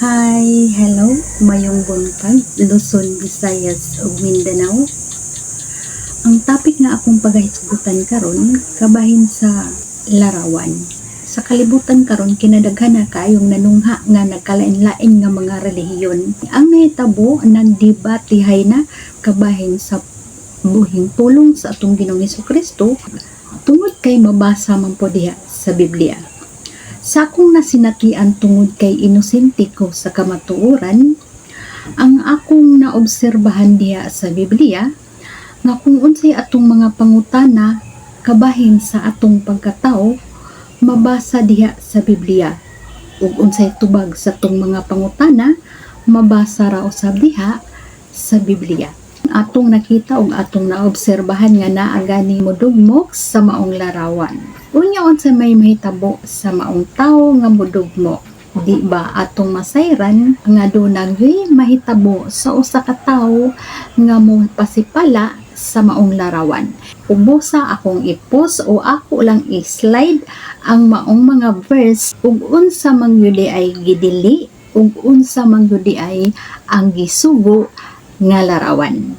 Hi, hello, mayong buntag, Luzon, Visayas ug Mindanao. Ang topic nga akong pagahisgutan karon kabahin sa larawan. Sa kalibutan karon kinadaghan na kayong nanungha nga nagkalain-lain nga mga relihiyon. Ang nahitabo nang debatihay na kabahin sa buhing pulong sa atong Ginoong Hesukristo tungod kay mabasa man po diha sa Biblia. Sa akong nasinatian tungod kay inosente ko sa kamatuoran, ang akong naobserbahan diha sa Biblia nga kung unsay atong mga pangutana kabahin sa atong pagkatao mabasa diha sa Biblia, ug unsay tubag sa atong mga pangutana mabasa ra usab diha sa Biblia. Atong nakita ug atong naobserbahan nga naa gani modugmok sa maong larawan. Unya unsa may mahitabo sa maong tawo nga modugmok? Di ba atong masayran nga dunay mahitabo sa usa ka tawo nga pasipala sa maong larawan. Ubusa akong i-post o ako lang i-slide ang maong mga verse ug unsa man gyud ay gidili ug unsa man gyud ay ang gisugo nga larawan.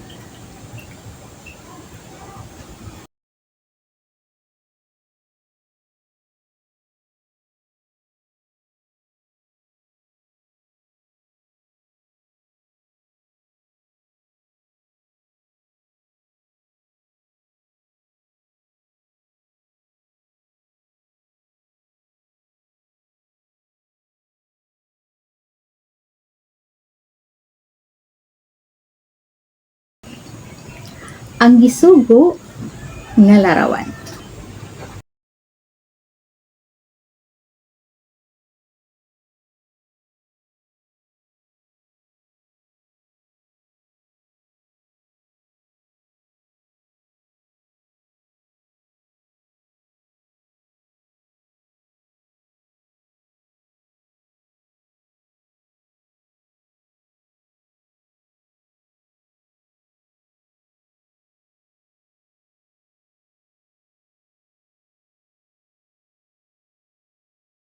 Ang gisugo nga larawan.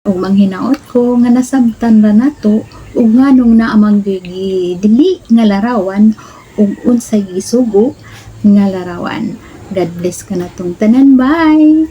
Ug manghinaot ko nga nasabtan ra nato ug nganong naa man dili nga larawan ug unsay gisugo nga larawan. God bless kanatong tanan, bye.